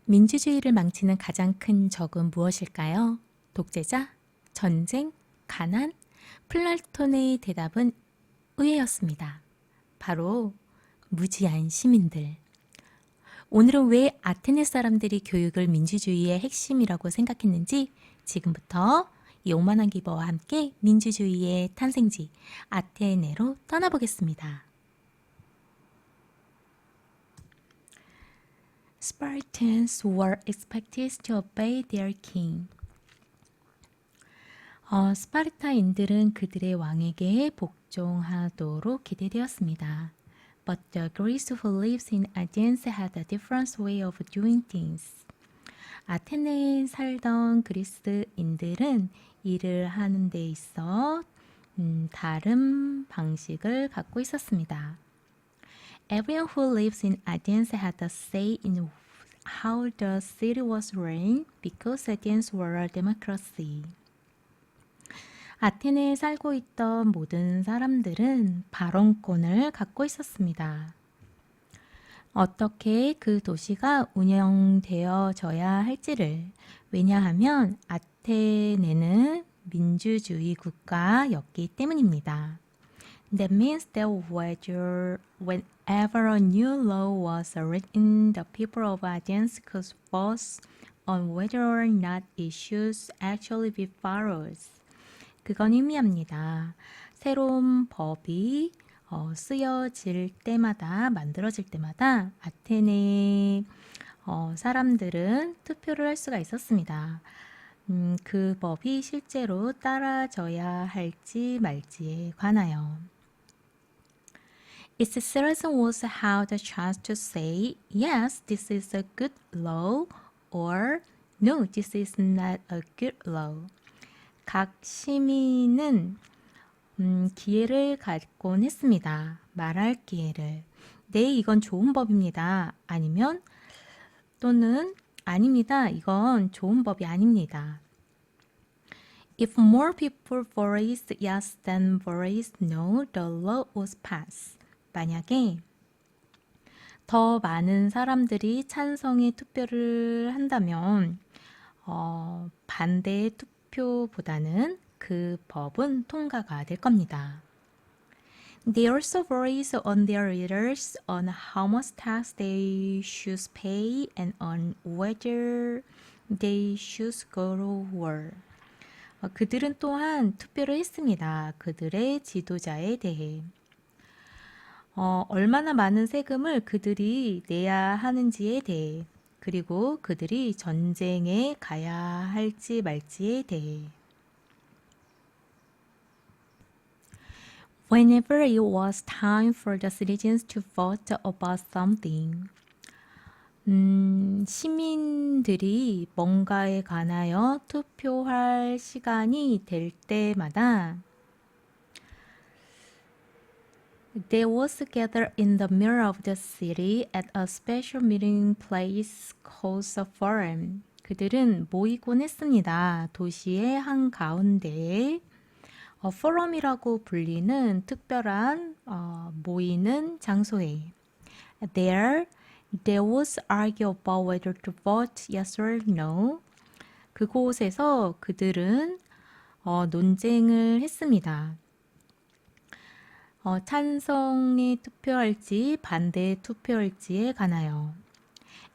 민주주의를 망치는 가장 큰 적은 무엇일까요? 독재자? 전쟁? 가난? 플라톤의 대답은 의외였습니다. 바로 무지한 시민들. 오늘은 왜 아테네 사람들이 교육을 민주주의의 핵심이라고 생각했는지 지금부터 이 오만한 기버와 함께 민주주의의 탄생지 아테네로 떠나보겠습니다. Spartans were expected to obey their king. 스파르타인들은 그들의 왕에게 복종하도록 기대되었습니다. But the Greeks who lived in Athens had a different way of doing things. 아테네에 살던 그리스인들은 일을 하는 데 있어 다른 방식을 갖고 있었습니다. Everyone who lives in Athens had a say in how the city was run because Athens were a democracy. 아테네에 살고 있던 모든 사람들은 발언권을 갖고 있었습니다. 어떻게 그 도시가 운영되어져야 할지를. 왜냐하면 아테네는 민주주의 국가였기 때문입니다. That means that whenever a new law was written, the people of Athens could vote on whether or not it should actually be followed. 그건 의미합니다. 새로운 법이 쓰여질 때마다, 만들어질 때마다 아테네 사람들은 투표를 할 수가 있었습니다. 그 법이 실제로 따라져야 할지 말지에 관하여. Its citizen was had the chance to say, yes, this is a good law, or no, this is not a good law. 각 시민은 기회를 갖곤 했습니다. 말할 기회를. 네, 이건 좋은 법입니다. 아니면 또는 아닙니다. 이건 좋은 법이 아닙니다. If more people voiced yes than voiced no, the law was passed. 만약에 더 많은 사람들이 찬성의 투표를 한다면 반대의 투표보다는 그 법은 통과가 될 겁니다. They also voiced on their leaders on how much tax they should pay and on whether they should go to war. 그들은 또한 투표를 했습니다. 그들의 지도자에 대해. 얼마나 많은 세금을 그들이 내야 하는지에 대해, 그리고 그들이 전쟁에 가야 할지 말지에 대해. Whenever it was time for the citizens to vote about something, 시민들이 뭔가에 관하여 투표할 시간이 될 때마다 They was gathered in the middle of the city at a special meeting place called a forum. 그들은 모이곤 했습니다. 도시의 한가운데에 포럼이라고 불리는 특별한 모이는 장소에. There, they was argue about whether to vote yes or no. 그곳에서 그들은 논쟁을 했습니다. 찬성에 투표할지 반대에 투표할지에 관하여.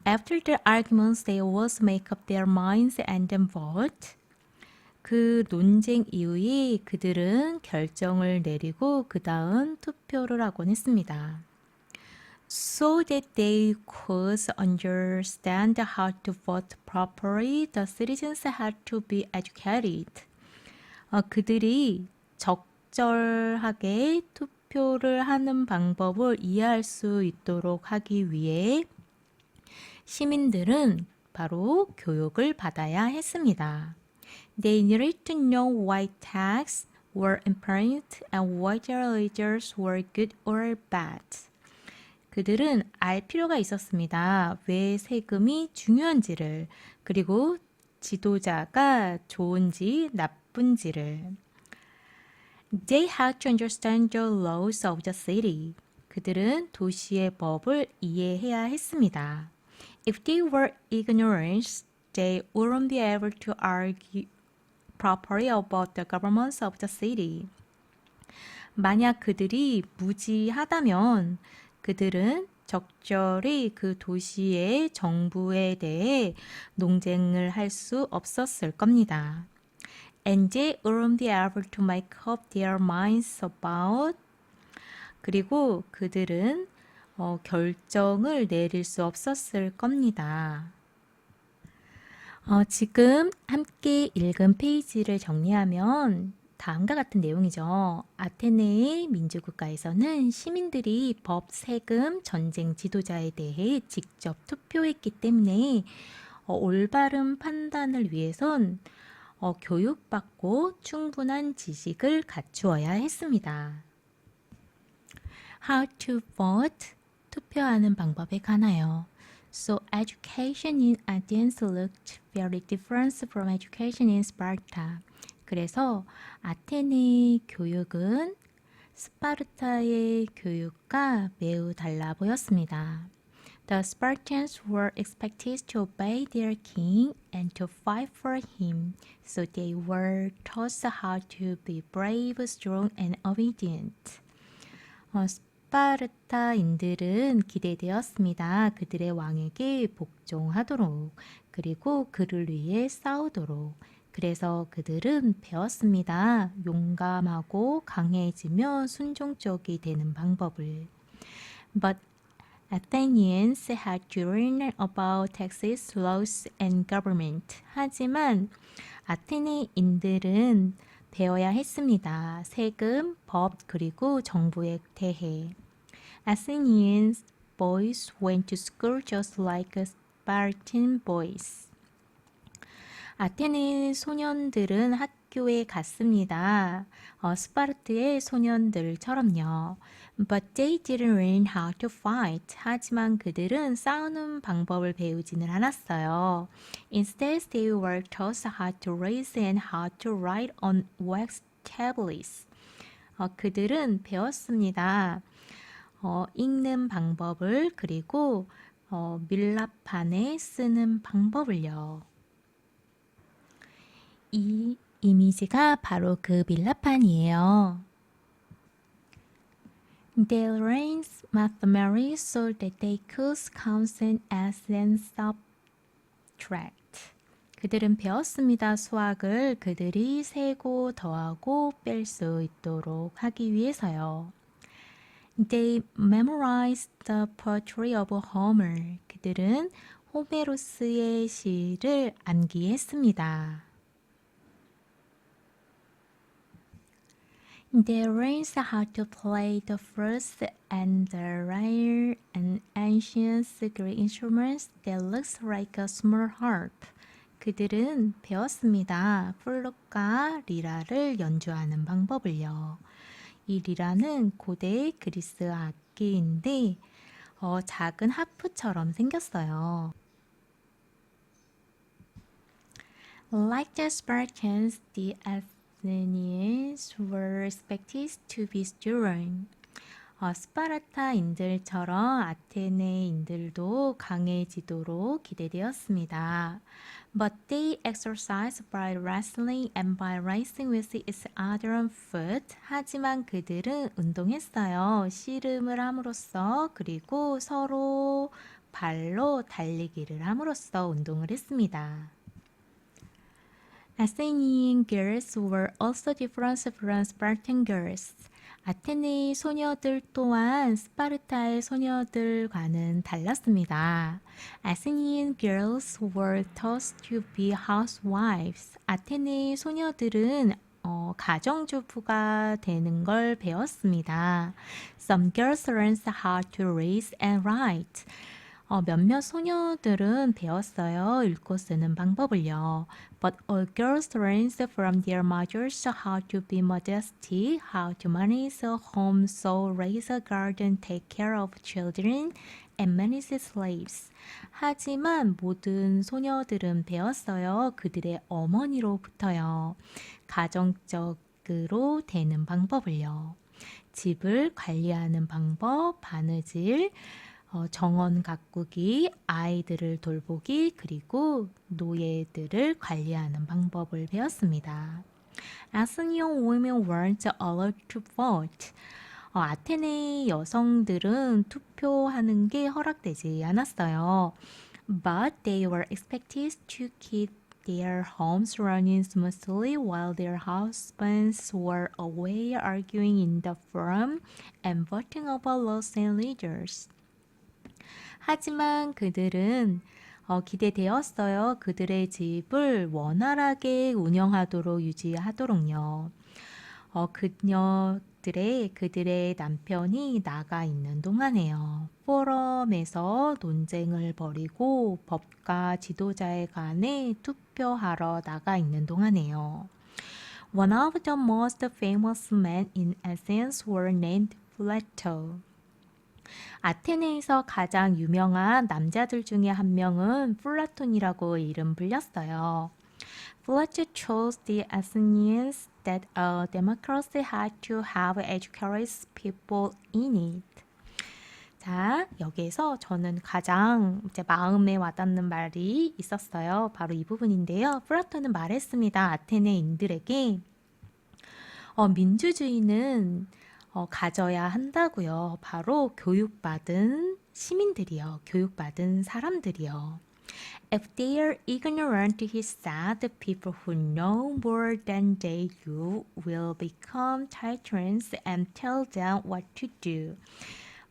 After the arguments, they was make up their minds and then vote. 그 논쟁 이후에 그들은 결정을 내리고 그 다음 투표를 하곤 했습니다. So that they could understand how to vote properly, the citizens had to be educated. 그들이 적절하게 투표를 하는 방법을 이해할 수 있도록 하기 위해 시민들은 바로 교육을 받아야 했습니다. They needed to know why taxes were important and whether leaders were good or bad. 그들은 알 필요가 있었습니다. 왜 세금이 중요한지를, 그리고 지도자가 좋은지 나쁜지를. They had to understand the laws of the city. 그들은 도시의 법을 이해해야 했습니다. If they were ignorant, they wouldn't be able to argue properly about the governments of the city. 만약 그들이 무지하다면 그들은 적절히 그 도시의 정부에 대해 논쟁을 할 수 없었을 겁니다. And they wouldn't be able to make up their minds about 그리고 그들은 결정을 내릴 수 없었을 겁니다. 지금 함께 읽은 페이지를 정리하면 다음과 같은 내용이죠. 아테네의 민주국가에서는 시민들이 법, 세금, 전쟁 지도자에 대해 직접 투표했기 때문에 올바른 판단을 위해선 교육받고 충분한 지식을 갖추어야 했습니다. How to vote? 투표하는 방법에 관하여. So education in Athens looked very different from education in Sparta. 그래서 아테네의 교육은 스파르타의 교육과 매우 달라 보였습니다. The Spartans were expected to obey their king and to fight for him, so they were taught how to be brave, strong, and obedient. 스파르타인들은 기대되었습니다. 그들의 왕에게 복종하도록, 그리고 그를 위해 싸우도록. 그래서 그들은 배웠습니다. 용감하고 강해지며 순종적이 되는 방법을. But Athenians had to learn about taxes, laws, and government. 하지만 아테네인들은 배워야 했습니다. 세금, 법, 그리고 정부에 대해. Athenian boys went to school just like Spartan boys. 아테네 소년들은 학교에 갔습니다. 스파르트의 소년들처럼요. But they didn't learn how to fight. 하지만 그들은 싸우는 방법을 배우지는 않았어요. Instead, they were taught how to read and how to write on wax tablets. 그들은 배웠습니다. 읽는 방법을 그리고 밀랍판에 쓰는 방법을요. 이 이미지가 바로 그 밀랍판이에요. They learned mathematics so that they could count and add and subtract. 그들은 배웠습니다. 수학을 그들이 세고 더하고 뺄 수 있도록 하기 위해서요. They memorized the poetry of Homer. 그들은 호메로스의 시를 암기했습니다. They learned how to play the flute and the lyre, an ancient Greek instrument that looks like a small harp. 그들은 배웠습니다. 플룻과 리라를 연주하는 방법을요. 이 리라는 고대 그리스 악기인데 작은 하프처럼 생겼어요. Like the Spartans, the Athenians were expected to be stubborn. 스파르타인들처럼 아테네인들도 강해지도록 기대되었습니다. But they exercised by wrestling and by racing with each other on foot. 하지만 그들은 운동했어요. 씨름을 함으로써 그리고 서로 발로 달리기를 함으로써 운동을 했습니다. Athenian girls were also different from Spartan girls. 아테네 소녀들 또한 스파르타의 소녀들과는 달랐습니다. Athenian girls were taught to be housewives. 아테네 소녀들은 가정주부가 되는 걸 배웠습니다. Some girls learned how to read and write. 몇몇 소녀들은 배웠어요. 읽고 쓰는 방법을요. But all girls learned from their mothers how to be modest, how to manage a home, sew, raise a garden, take care of children, and manage slaves. 하지만 모든 소녀들은 배웠어요. 그들의 어머니로부터요. 가정적으로 되는 방법을요. 집을 관리하는 방법, 바느질, 정원 가꾸기, 아이들을 돌보기, 그리고 노예들을 관리하는 방법을 배웠습니다. Athenian women weren't allowed to vote. 아테네 여성들은 투표하는 게 허락되지 않았어요. But they were expected to keep their homes running smoothly while their husbands were away arguing in the forum and voting over laws and leaders. 하지만 그들은 기대되었어요. 그들의 집을 원활하게 운영하도록 유지하도록요. 그들의 남편이 나가 있는 동안에요. 포럼에서 논쟁을 벌이고 법과 지도자에 관해 투표하러 나가 있는 동안에요. One of the most famous men in Athens were named Plato. 아테네에서 가장 유명한 남자들 중에 한 명은 플라톤이라고 이름 불렸어요. Plato chose the Athenians that a democracy had to have educated people in it. 자, 여기에서 저는 가장 이제 마음에 와닿는 말이 있었어요. 바로 이 부분인데요. 플라톤은 말했습니다. 아테네인들에게 민주주의는 가져야 한다고요. 바로 교육받은 시민들이요. 교육받은 사람들이요. If they are ignorant, he said, the people who know more than they do will become tyrants and tell them what to do.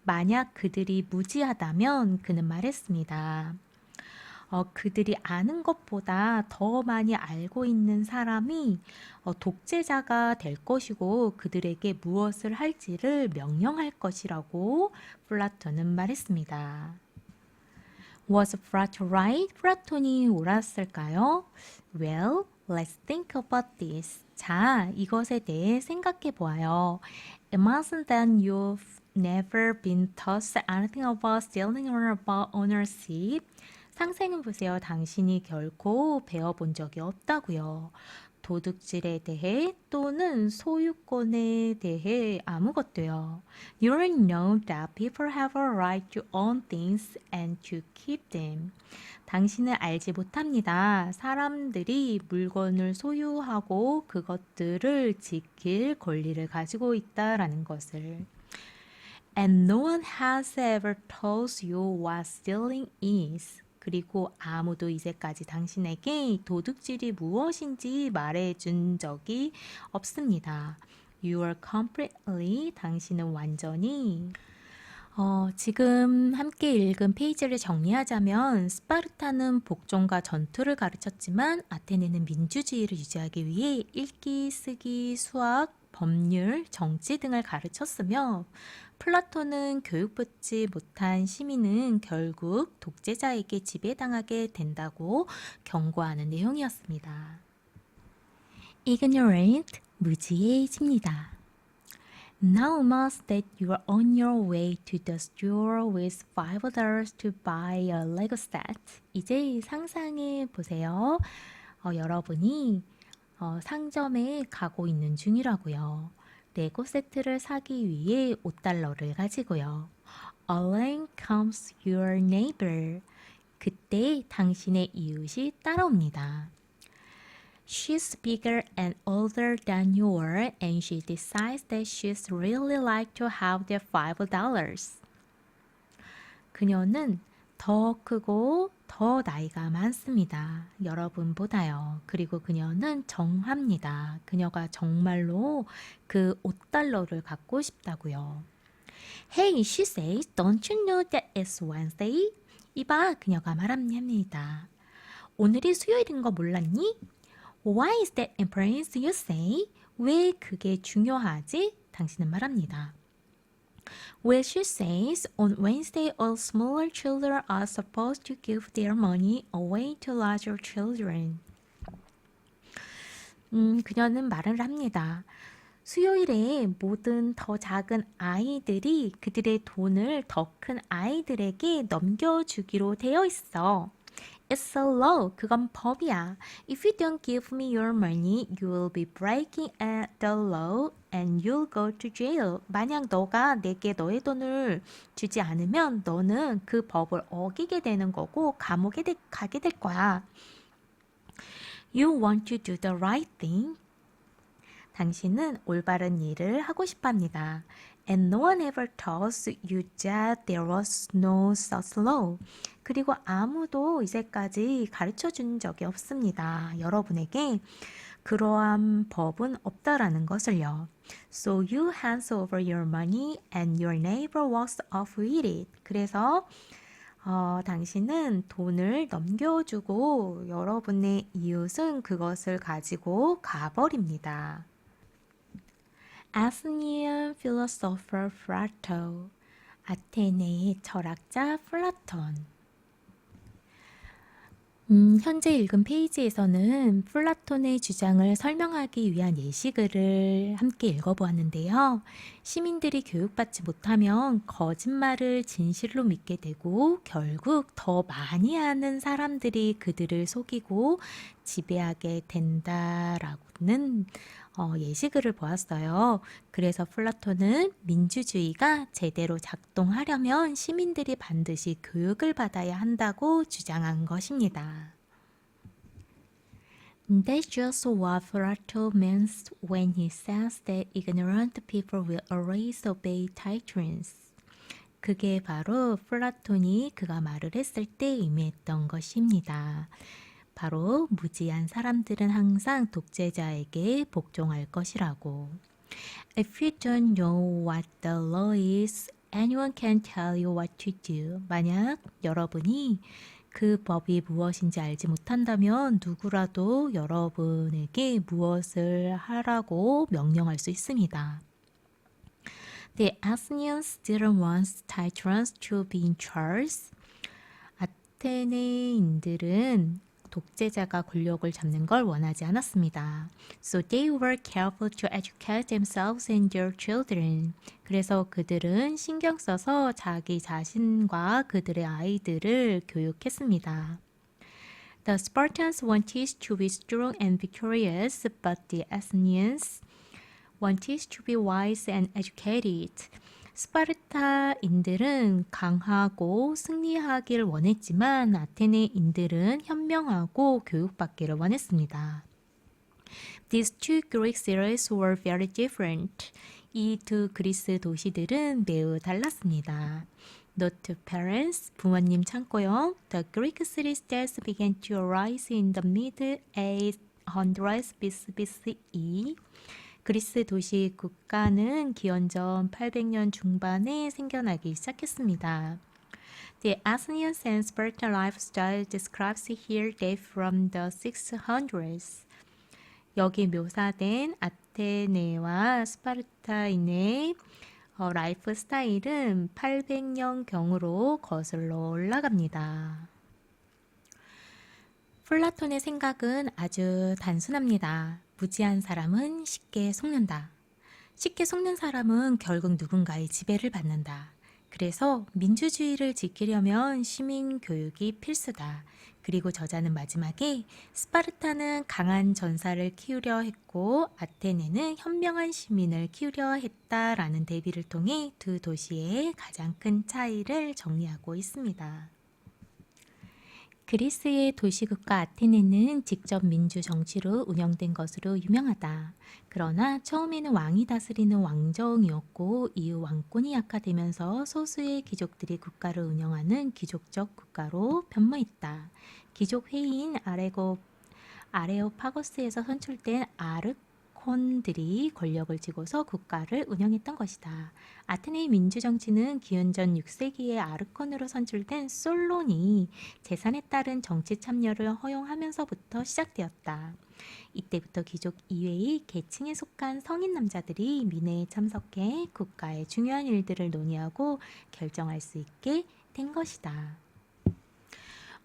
만약 그들이 무지하다면 그는 말했습니다. 그들이 아는 것보다 더 많이 알고 있는 사람이 독재자가 될 것이고 그들에게 무엇을 할지를 명령할 것이라고 플라톤은 말했습니다. Was Plato right? 플라톤이 옳았을까요? Well, let's think about this. 자, 이것에 대해 생각해 보아요. Imagine that you've never been taught anything about stealing or about ownership. 상상해 보세요. 당신이 결코 배워본 적이 없다고요. 도둑질에 대해 또는 소유권에 대해 아무것도요. You already know that people have a right to own things and to keep them. 당신은 알지 못합니다. 사람들이 물건을 소유하고 그것들을 지킬 권리를 가지고 있다라는 것을. And no one has ever told you what stealing is. 그리고 아무도 이제까지 당신에게 도둑질이 무엇인지 말해준 적이 없습니다. You are completely, 당신은 완전히. 지금 함께 읽은 페이지를 정리하자면 스파르타는 복종과 전투를 가르쳤지만 아테네는 민주주의를 유지하기 위해 읽기, 쓰기, 수학, 법률, 정치 등을 가르쳤으며 플라톤은 교육받지 못한 시민은 결국 독재자에게 지배당하게 된다고 경고하는 내용이었습니다. Ignorant, 무지해집니다. Now must that you are on your way to the store with $5 to buy a Lego set. 이제 상상해 보세요. 여러분이 상점에 가고 있는 중이라고요. 레고 세트를 사기 위해 $5를 가지고요. Along comes your neighbor. 그때 당신의 이웃이 따라옵니다. She's bigger and older than you are, and she decides that she's really like to have the $5. 그녀는 더 크고 더 나이가 많습니다. 여러분보다요. 그리고 그녀는 정합니다. 그녀가 정말로 그 $5를 갖고 싶다고요. Hey, she says, don't you know that it's Wednesday? 이봐, 그녀가 말합니다. 오늘이 수요일인 거 몰랐니? Why is that important, you say? 왜 그게 중요하지? 당신은 말합니다. Well, she says, on Wednesday, all smaller children are supposed to give their money away to larger children. 그녀는 말을 합니다. 수요일에 모든 더 작은 아이들이 그들의 돈을 더 큰 아이들에게 넘겨주기로 되어 있어. It's a law. 그건 법이야. If you don't give me your money, you will be breaking the law and you'll go to jail. 만약 너가 내게 너의 돈을 주지 않으면 너는 그 법을 어기게 되는 거고 감옥에 가게 될 거야. You want to do the right thing. 당신은 올바른 일을 하고 싶어 합니다. And no one ever told you that there was no such law. 그리고 아무도 이제까지 가르쳐 준 적이 없습니다. 여러분에게 그러한 법은 없다라는 것을요. So you hand over your money and your neighbor walks off with it. 그래서 당신은 돈을 넘겨주고 여러분의 이웃은 그것을 가지고 가버립니다. Athenian philosopher Plato. 아테네의 철학자 플라톤. 현재 읽은 페이지에서는 플라톤의 주장을 설명하기 위한 예시글을 함께 읽어보았는데요. 시민들이 교육받지 못하면 거짓말을 진실로 믿게 되고 결국 더 많이 아는 사람들이 그들을 속이고 지배하게 된다라고는 예시글을 보았어요. 그래서 플라톤은 민주주의가 제대로 작동하려면 시민들이 반드시 교육을 받아야 한다고 주장한 것입니다. That's just what Plato means when he says that ignorant people will always obey tyrants. 그게 바로 플라톤이 그가 말을 했을 때 의미했던 것입니다. 바로 무지한 사람들은 항상 독재자에게 복종할 것이라고. If you don't know what the law is, anyone can tell you what to do. 만약 여러분이 그 법이 무엇인지 알지 못한다면 누구라도 여러분에게 무엇을 하라고 명령할 수 있습니다. The Athenians didn't want tyrants to be in charge. 아테네인들은 독재자가 권력을 잡는 걸 원하지 않았습니다. So they were careful to educate themselves and their children. 그래서 그들은 신경 써서 자기 자신과 그들의 아이들을 교육했습니다. The Spartans wanted to be strong and victorious, but the Athenians wanted to be wise and educated. 스파르타인들은 강하고 승리하길 원했지만 아테네인들은 현명하고 교육받기를 원했습니다. These two Greek cities were very different. 이 두 그리스 도시들은 매우 달랐습니다. Note to parents, 부모님 참고요. The Greek city-states began to arise in the mid-800s BCE. 그리스 도시 국가는 기원전 800년 중반에 생겨나기 시작했습니다. The Athenian and Spartan lifestyle describes here date from the 600s. 여기 묘사된 아테네와 스파르타인의 라이프 스타일은 800년경으로 거슬러 올라갑니다. 플라톤의 생각은 아주 단순합니다. 무지한 사람은 쉽게 속는다. 쉽게 속는 사람은 결국 누군가의 지배를 받는다. 그래서 민주주의를 지키려면 시민 교육이 필수다. 그리고 저자는 마지막에 스파르타는 강한 전사를 키우려 했고 아테네는 현명한 시민을 키우려 했다라는 대비를 통해 두 도시의 가장 큰 차이를 정리하고 있습니다. 그리스의 도시국가 아테네는 직접 민주 정치로 운영된 것으로 유명하다. 그러나 처음에는 왕이 다스리는 왕정이었고 이후 왕권이 약화되면서 소수의 귀족들이 국가를 운영하는 귀족적 국가로 변모했다. 귀족 회의인 아레오파거스에서 선출된 아르콘들이 권력을 쥐고서 국가를 운영했던 것이다. 아테네의 민주정치는 기원전 6세기에 아르콘으로 선출된 솔론이 재산에 따른 정치 참여를 허용하면서부터 시작되었다. 이때부터 귀족 이외의 계층에 속한 성인 남자들이 민회에 참석해 국가의 중요한 일들을 논의하고 결정할 수 있게 된 것이다.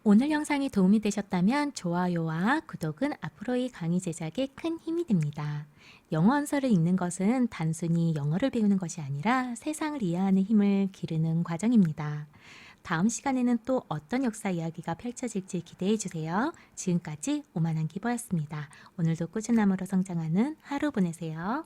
오늘 영상이 도움이 되셨다면 좋아요와 구독은 앞으로의 강의 제작에 큰 힘이 됩니다. 영어 원서를 읽는 것은 단순히 영어를 배우는 것이 아니라 세상을 이해하는 힘을 기르는 과정입니다. 다음 시간에는 또 어떤 역사 이야기가 펼쳐질지 기대해 주세요. 지금까지 오만한 기버였습니다. 오늘도 꾸준함으로 성장하는 하루 보내세요.